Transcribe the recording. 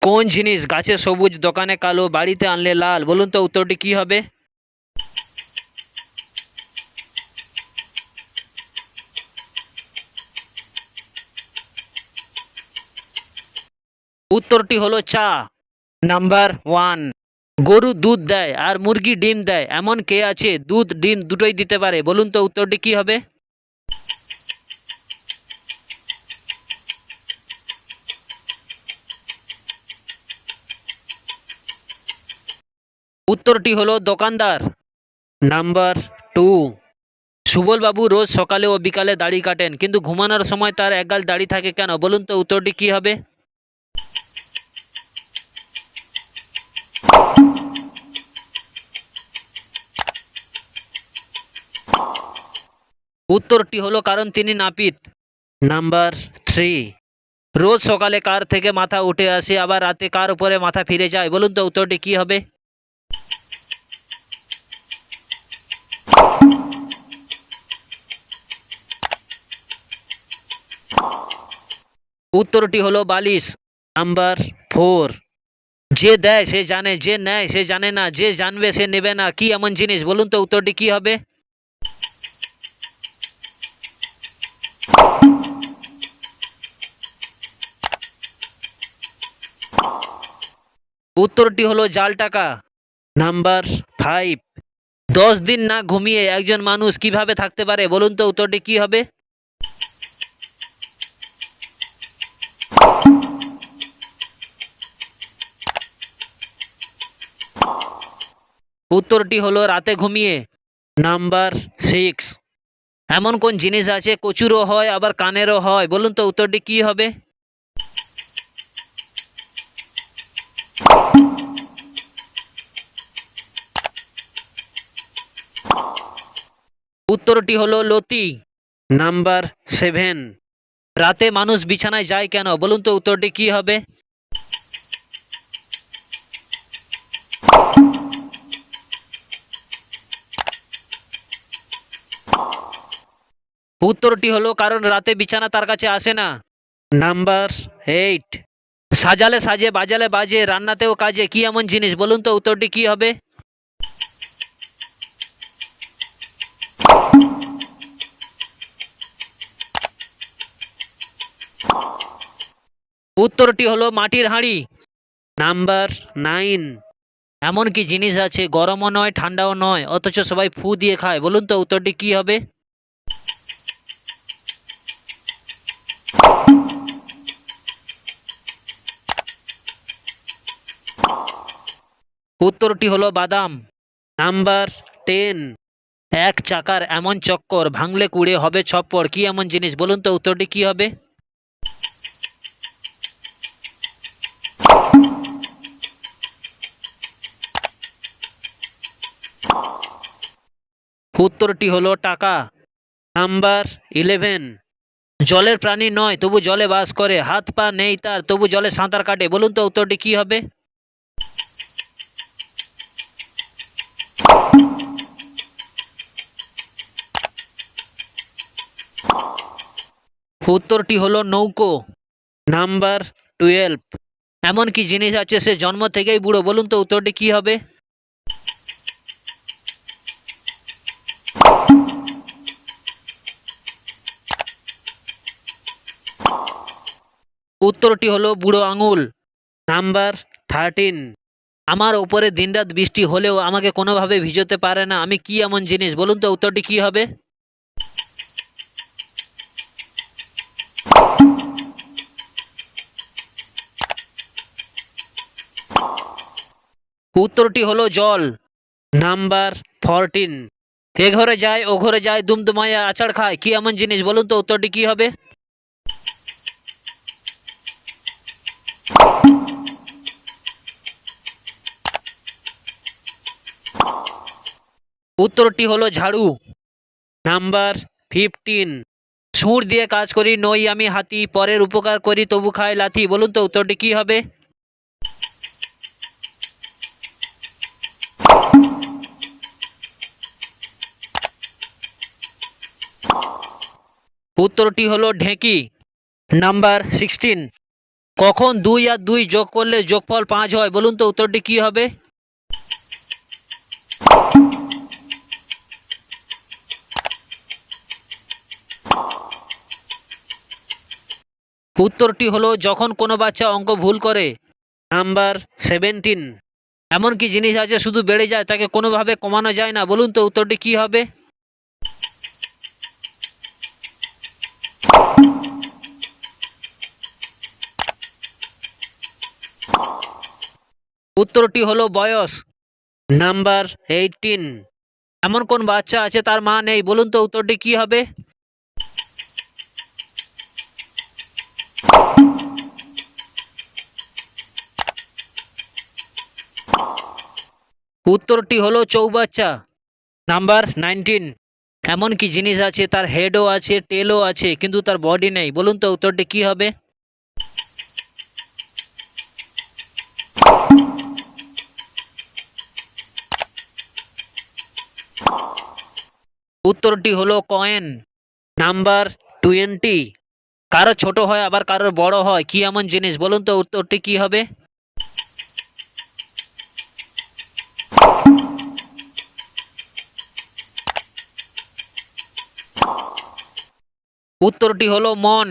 কোন জিনিস গাছে সবুজ, দোকানে কালো, বাড়িতে আনলে লাল? বলুন তো উত্তরটি কি হবে? উত্তরটি হলো চা। Number one. গরু দুধ দেয় আর মুরগি ডিম দেয়, এমন কে আছে দুধ ডিম দুটোই দিতে পারে? বলুন তো উত্তরটি কি হবে? উত্তরটি হলো দোকানদার। Number two. সুবল বাবু রোজ সকালে ও বিকালে দাড়ি কাটেন, কিন্তু ঘুমানোর সময় তার একগাল দাড়ি থাকে কেন? বলুন তো উত্তরটি কি হবে? উত্তরটি হলো কারণ তিনি নাপিত। Number three. রোজ সকালে কার থেকে মাথা উঠে আসে আবার রাতে কার উপরে মাথা ফিরে যায়? বলুন তো উত্তরটি কি হবে? উত্তরটি হলো বালিশ। Number four. যে দেয় সে জানে, যে নেয় সে জানে না, যে জানবে সে নেবে না, কি এমন জিনিস? বলুন তো উত্তরটি কি হবে? উত্তরটি হলো জাল টাকা। Number five. 10 দিন না ঘুমিয়ে একজন মানুষ কিভাবে থাকতে পারে? বলুন তো উত্তরটি কি হবে? উত্তরটি হলো রাতে ঘুমিয়ে। Number six. এমন কোন জিনিস আছে কচুরও হয় আবার কানেরও হয়? বলুন তো উত্তরটি কি হবে? উত্তরটি হলো লতি। Number seven. রাতে মানুষ বিছানায় যায় কেন? বলুন তো উত্তরটি কি হবে? উত্তরটি হলো কারণ রাতে বিছানা তার কাছে আসে না। Number eight. সাজালে সাজে, বাজালে বাজে, রান্নাতেও কাজে, কি এমন জিনিস? বলুন তো উত্তরটি কি হবে? উত্তরটি হলো মাটির হাঁড়ি। Number nine. এমন কি জিনিস আছে গরমও নয় ঠান্ডাও নয় অথচ সবাই ফু দিয়ে খায়? বলুন তো উত্তরটি কি হবে? উত্তরটি হলো বাদাম। Number ten. এক চাকার এমন চক্কর, ভাঙলে কুড়ে হবে ছপ্পর, কি এমন জিনিস? বলুন তো উত্তরটি কি হবে? উত্তরটি হলো টাকা। নাম্বার 11। জলের প্রাণী নয় তবু জলে বাস করে, হাত পা নেই তার তবু জলে সাঁতার কাটে। বলুন তো উত্তরটি কি হবে? উত্তরটি হলো নৌকো। নাম্বার 12। এমন কি জিনিস আছে সে জন্ম থেকেই বুড়ো? বলুন তো উত্তরটি কি হবে? উত্তরটি হলো বুড়ো আঙুল। নাম্বার 13। আমার উপরে দিনরাত বৃষ্টি হলেও আমাকে কোনোভাবে ভিজোতে পারে না, আমি কি এমন জিনিস? বলুন তো উত্তরটি কি হবে? উত্তরটি হলো জল। নাম্বার 14। এ ঘরে যায় ও ঘরে যায়, দুমদুমাইয়া আচার খায়, কি এমন জিনিস? বলুন তো উত্তরটি কি হবে? উত্তরটি হলো ঝাড়ু। নাম্বার 15। সুর দিয়ে কাজ করি নই আমি হাতি, পরের উপকার করি তবু খায় লাথি। বলুন তো উত্তরটি কি হবে? উত্তরটি হলো ঢেঁকি। নাম্বার 16। কখন 2 আর 2 যোগ করলে যোগফল 5 হয় বলুন তো উত্তরটি কি হবে? উত্তরটি হলো যখন কোনো বাচ্চা অঙ্ক ভুল করে। নাম্বার 17। এমন কি জিনিস আছে শুধু বেড়ে যায়, তাকে কোনোভাবে কমানো যায় না, বলুন তো উত্তরটি কি হবে? উত্তরটি হলো বয়স। নাম্বার 18। এমন কোন বাচ্চা আছে তার মা নেই, বলুন তো উত্তরটি কি হবে? উত্তরটি হলো চৌবাচ্চা। নাম্বার 19। এমন কি জিনিস আছে তার হেডও আছে, টেলও আছে, কিন্তু তার বডি নেই, বলুন তো উত্তরটি কি হবে? উত্তরটি হলো কয়েন। নাম্বার 20। কারো ছোট হয় আবার কারোর বড় হয়, কি এমন জিনিস, বলুন তো উত্তরটি কি হবে? উত্তরটি হলো মন।